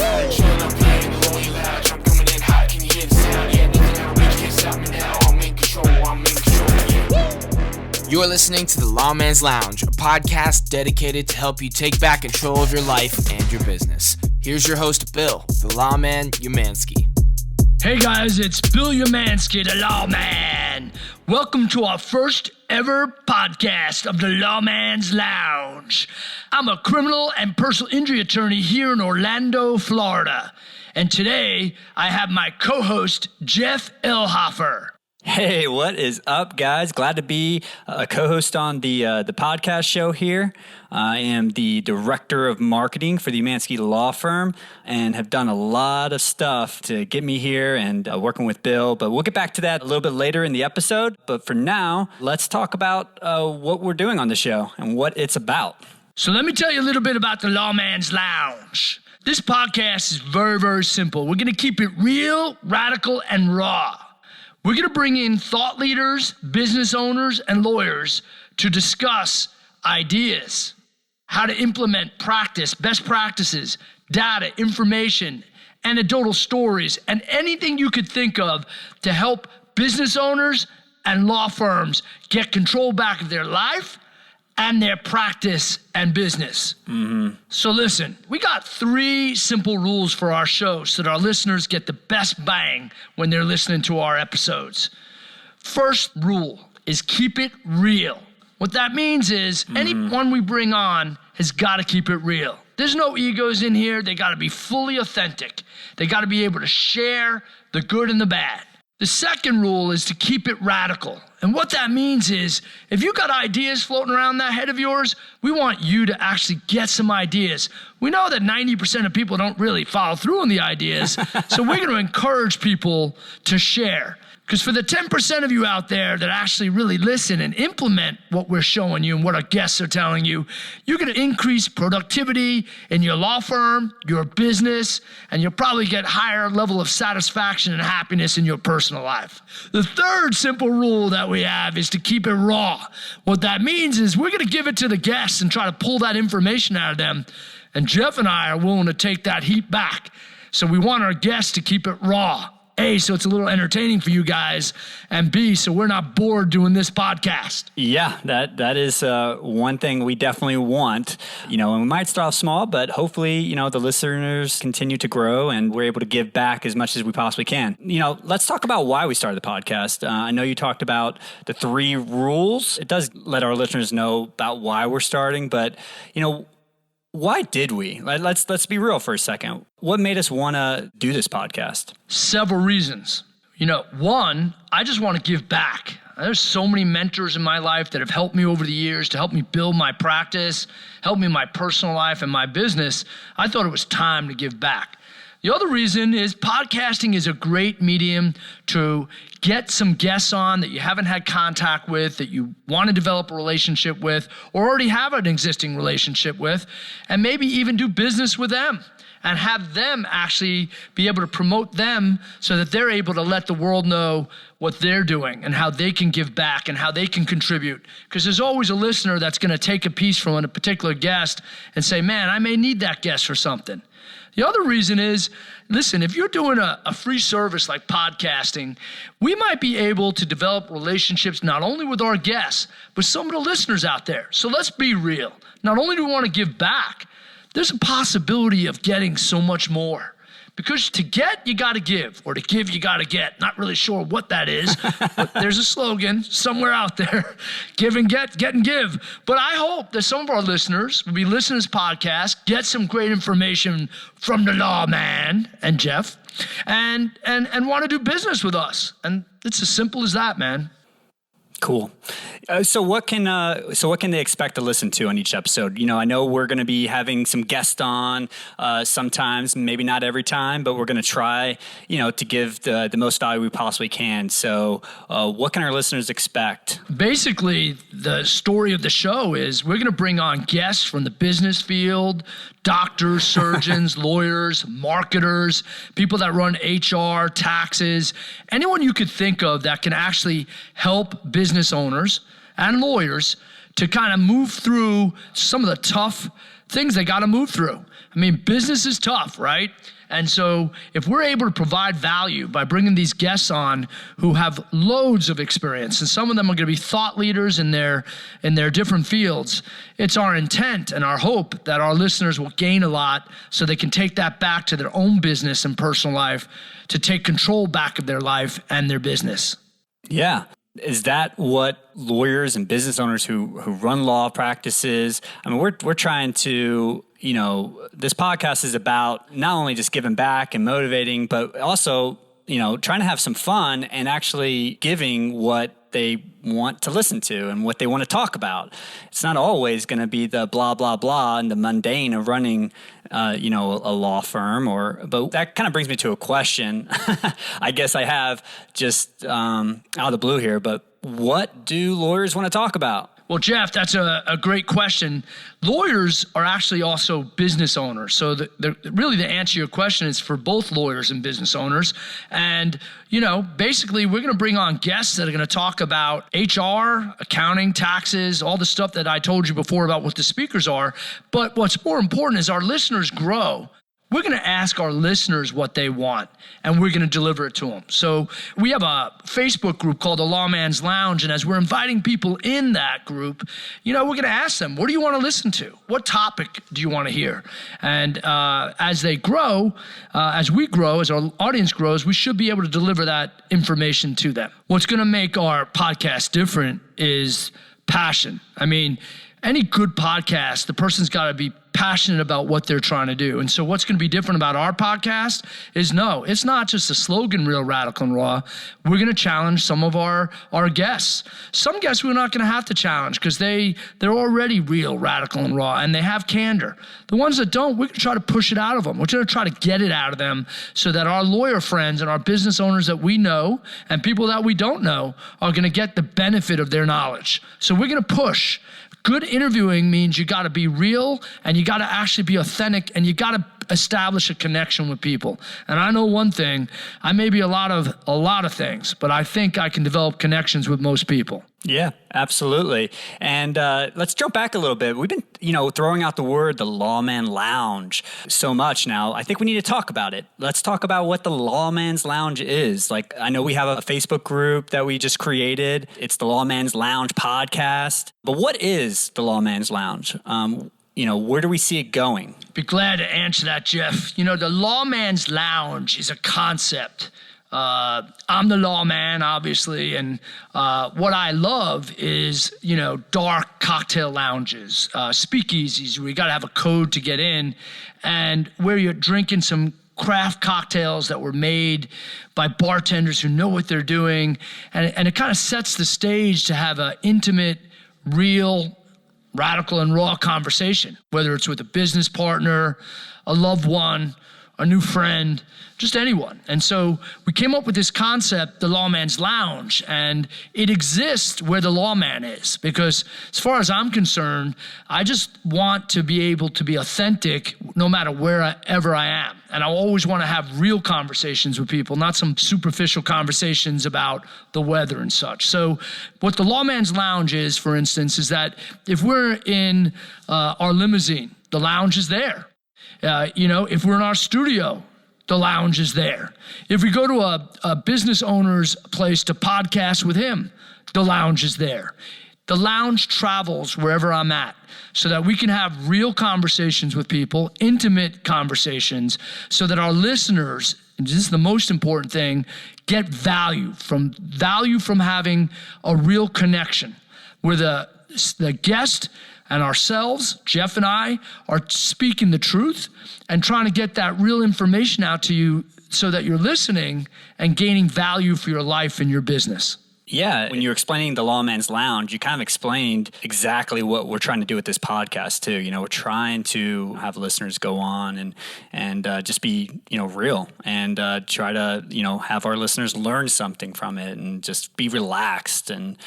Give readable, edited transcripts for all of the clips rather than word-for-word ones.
Showing up playing the lonely lounge. I'm coming in hot, can you hear the sound? Yeah, nothing out, bitch can't stop me now. I'm in control, yeah. You're listening to the Lawman's Lounge, a podcast dedicated to help you take back control of your life and your business. Here's your host, Bill, the Lawman Umansky. Hey guys, it's Bill Umansky, the Lawman. Welcome to our first ever podcast of the Lawman's Lounge. I'm a criminal and personal injury attorney here in Orlando, Florida. And today, I have my co-host, Jeff Elhofer. Hey, what is up, guys? Glad to be a co-host on the podcast show here. I am the director of marketing for the Umansky Law Firm and have done a lot of stuff to get me here and working with Bill. But we'll get back to that a little bit later in the episode. But for now, let's talk about what we're doing on the show and what it's about. So let me tell you a little bit about the Lawman's Lounge. This podcast is very, very simple. We're going to keep it real, radical, and raw. We're going to bring in thought leaders, business owners, and lawyers to discuss ideas, how to implement practice, best practices, data, information, anecdotal stories, and anything you could think of to help business owners and law firms get control back of their life and their practice and business. So listen, we got 3 simple rules for our show so that our listeners get the best bang when they're listening to our episodes. First rule is keep it real. What that means is anyone we bring on has got to keep it real. There's no egos in here. They got to be fully authentic. They got to be able to share the good and the bad. The second rule is to keep it radical. And what that means is if you got ideas floating around that head of yours, we want you to actually get some ideas. We know that 90% of people don't really follow through on the ideas, so we're going to encourage people to share. Because for the 10% of you out there that actually really listen and implement what we're showing you and what our guests are telling you, you're going to increase productivity in your law firm, your business, and you'll probably get higher level of satisfaction and happiness in your personal life. The third simple rule that we have is to keep it raw. What that means is we're going to give it to the guests and try to pull that information out of them. And Jeff and I are willing to take that heat back. So we want our guests to keep it raw. A, so it's a little entertaining for you guys, and B, so we're not bored doing this podcast. Yeah, that is one thing we definitely want. You know, and we might start off small, but hopefully, you know, the listeners continue to grow and we're able to give back as much as we possibly can. You know, let's talk about why we started the podcast. I know you talked about the 3 rules. It does let our listeners know about why we're starting, but, you know, why did we? Let's be real for a second. What made us want to do this podcast? Several reasons. You know, one, I just want to give back. There's so many mentors in my life that have helped me over the years to help me build my practice, help me in my personal life and my business. I thought it was time to give back. The other reason is podcasting is a great medium to get some guests on that you haven't had contact with, that you want to develop a relationship with, or already have an existing relationship with, and maybe even do business with them and have them actually be able to promote them so that they're able to let the world know what they're doing and how they can give back and how they can contribute. Because there's always a listener that's going to take a piece from a particular guest and say, man, I may need that guest for something. The other reason is, listen, if you're doing a free service like podcasting, we might be able to develop relationships not only with our guests, but some of the listeners out there. So let's be real. Not only do we want to give back, there's a possibility of getting so much more. Because to get, you got to give, or to give, you got to get. Not really sure what that is, but there's a slogan somewhere out there. Give and get and give. But I hope that some of our listeners will be listening to this podcast, get some great information from the Lawman and Jeff, and want to do business with us. And it's as simple as that, man. Cool. So what can they expect to listen to on each episode? You know, I know we're going to be having some guests on sometimes, maybe not every time, but we're going to try, you know, to give the most value we possibly can. So what can our listeners expect? Basically, the story of the show is we're going to bring on guests from the business field, doctors, surgeons, lawyers, marketers, people that run HR, taxes, anyone you could think of that can actually help business owners and lawyers to kind of move through some of the tough things they got to move through. I mean, business is tough, right? And so if we're able to provide value by bringing these guests on who have loads of experience, and some of them are going to be thought leaders in their different fields, it's our intent and our hope that our listeners will gain a lot so they can take that back to their own business and personal life to take control back of their life and their business. Yeah. Is that what lawyers and business owners who run law practices, I mean, we're trying to, this podcast is about not only just giving back and motivating, but also, trying to have some fun and actually giving what they want to listen to and what they want to talk about. It's not always going to be the blah, blah, blah and the mundane of running, a law firm but that kind of brings me to a question I guess I have just out of the blue here, but what do lawyers want to talk about? Well, Jeff, that's a great question. Lawyers are actually also business owners. So really the answer to your question is for both lawyers and business owners. And, basically we're going to bring on guests that are going to talk about HR, accounting, taxes, all the stuff that I told you before about what the speakers are. But what's more important is our listeners grow. We're going to ask our listeners what they want, and we're going to deliver it to them. So we have a Facebook group called the Lawman's Lounge, and as we're inviting people in that group, we're going to ask them, what do you want to listen to? What topic do you want to hear? And as they grow, as we grow, as our audience grows, we should be able to deliver that information to them. What's going to make our podcast different is passion. I mean, any good podcast, the person's got to be passionate about what they're trying to do. And so what's going to be different about our podcast is it's not just a slogan, Real, Radical, and Raw. We're going to challenge some of our guests. Some guests we're not going to have to challenge because they're already real, radical, and raw, and they have candor. The ones that don't, we're going to try to push it out of them. We're going to try to get it out of them so that our lawyer friends and our business owners that we know and people that we don't know are going to get the benefit of their knowledge. So we're going to push. Good interviewing means you got to be real and you got to actually be authentic and you got to establish a connection with people. And I know one thing, I may be a lot of things, but I think I can develop connections with most people. Yeah, absolutely. And let's jump back a little bit. We've been, throwing out the word, the Lawman Lounge, so much now. I think we need to talk about it. Let's talk about what the Lawman's Lounge is. Like, I know we have a Facebook group that we just created. It's the Lawman's Lounge podcast. But what is the Lawman's Lounge? Where do we see it going? Be glad to answer that, Jeff. The Lawman's Lounge is a concept. I'm the lawman, obviously, and what I love is, dark cocktail lounges, speakeasies where you got to have a code to get in, and where you're drinking some craft cocktails that were made by bartenders who know what they're doing, and it kind of sets the stage to have an intimate, real, radical and raw conversation, whether it's with a business partner, a loved one, a new friend, just anyone. And so we came up with this concept, the Lawman's Lounge, and it exists where the lawman is, because as far as I'm concerned, I just want to be able to be authentic no matter wherever I am. And I always want to have real conversations with people, not some superficial conversations about the weather and such. So what the Lawman's Lounge is, for instance, is that if we're in our limousine, the lounge is there. If we're in our studio, the lounge is there. If we go to a business owner's place to podcast with him, the lounge is there. The lounge travels wherever I'm at so that we can have real conversations with people, intimate conversations, so that our listeners, and this is the most important thing, get value from having a real connection where the guest and ourselves, Jeff and I, are speaking the truth and trying to get that real information out to you so that you're listening and gaining value for your life and your business. Yeah, when you were explaining the Lawman's Lounge, you kind of explained exactly what we're trying to do with this podcast too. We're trying to have listeners go on and just be, real and try to, have our listeners learn something from it and just be relaxed. And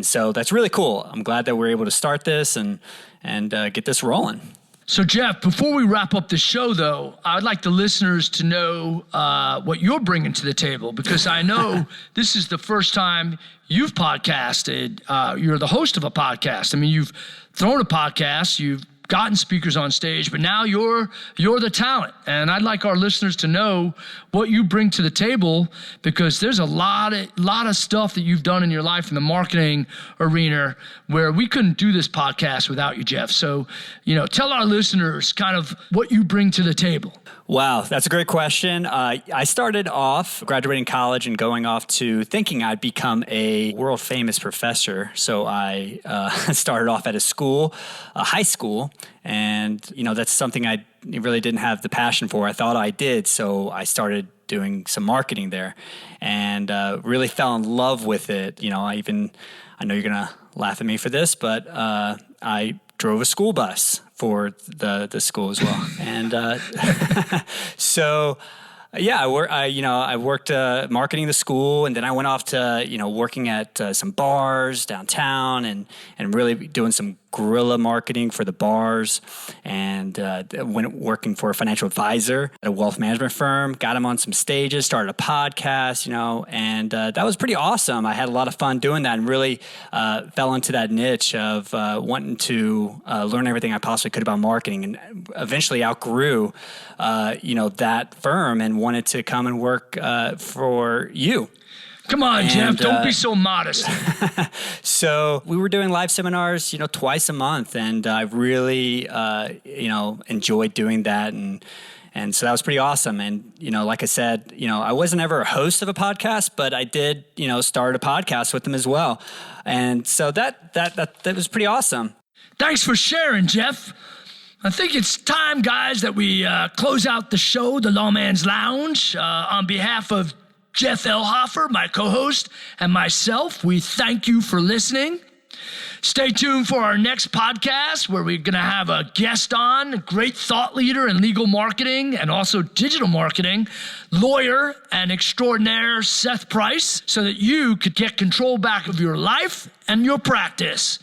so that's really cool. I'm glad that we're able to start this and get this rolling. So, Jeff, before we wrap up the show, though, I'd like the listeners to know what you're bringing to the table, because I know this is the first time you've podcasted. You're the host of a podcast. I mean, you've thrown a podcast, you've gotten speakers on stage, but now you're the talent. And I'd like our listeners to know what you bring to the table, because there's a lot of stuff that you've done in your life in the marketing arena where we couldn't do this podcast without you, Jeff. So, tell our listeners kind of what you bring to the table. Wow, that's a great question. I started off graduating college and going off to thinking I'd become a world famous professor. So I started off at a high school, and that's something I really didn't have the passion for. I thought I did, so I started doing some marketing there, and really fell in love with it. I know you're gonna laugh at me for this, but I drove a school bus for the school as well. And so, yeah, I worked marketing the school, and then I went off to working at some bars downtown, and really doing some guerrilla marketing for the bars, and went working for a financial advisor at a wealth management firm. Got him on some stages, started a podcast, and that was pretty awesome. I had a lot of fun doing that, and really fell into that niche of wanting to learn everything I possibly could about marketing, and eventually outgrew that firm and wanted to come and work for you. Come on, Jeff, don't be so modest. So we were doing live seminars, twice a month, and I really, enjoyed doing that, and so that was pretty awesome. And like I said, I wasn't ever a host of a podcast, but I did, start a podcast with them as well, and so that was pretty awesome. Thanks for sharing, Jeff. I think it's time, guys, that we close out the show, the Lawman's Lounge, on behalf of Jeff Elhofer, my co-host, and myself. We thank you for listening. Stay tuned for our next podcast, where we're going to have a guest on, a great thought leader in legal marketing and also digital marketing, lawyer and extraordinaire Seth Price, so that you could get control back of your life and your practice.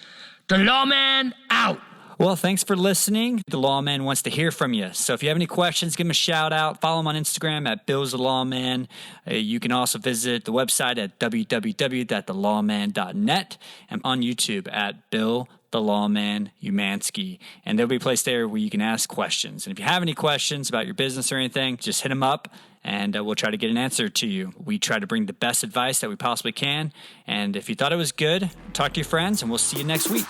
The Lawman out. Well, thanks for listening. The Lawman wants to hear from you. So if you have any questions, give him a shout out. Follow him on Instagram at Bill's the Lawman. You can also visit the website at www.thelawman.net, and on YouTube at Bill the Lawman Umansky. And there'll be a place there where you can ask questions. And if you have any questions about your business or anything, just hit him up, and we'll try to get an answer to you. We try to bring the best advice that we possibly can. And if you thought it was good, talk to your friends, and we'll see you next week.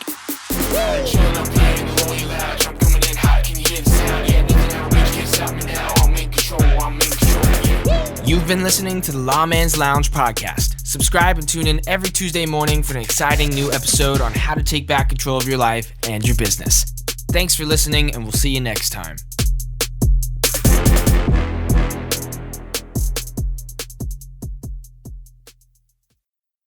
I'm playing the rolling loud. I'm coming in hot, can you hear the sound? Yeah, nothing outreach can't stop me now. I'm in control, yeah. You've been listening to the Lawman's Lounge podcast. Subscribe and tune in every Tuesday morning for an exciting new episode on how to take back control of your life and your business. Thanks for listening, and we'll see you next time.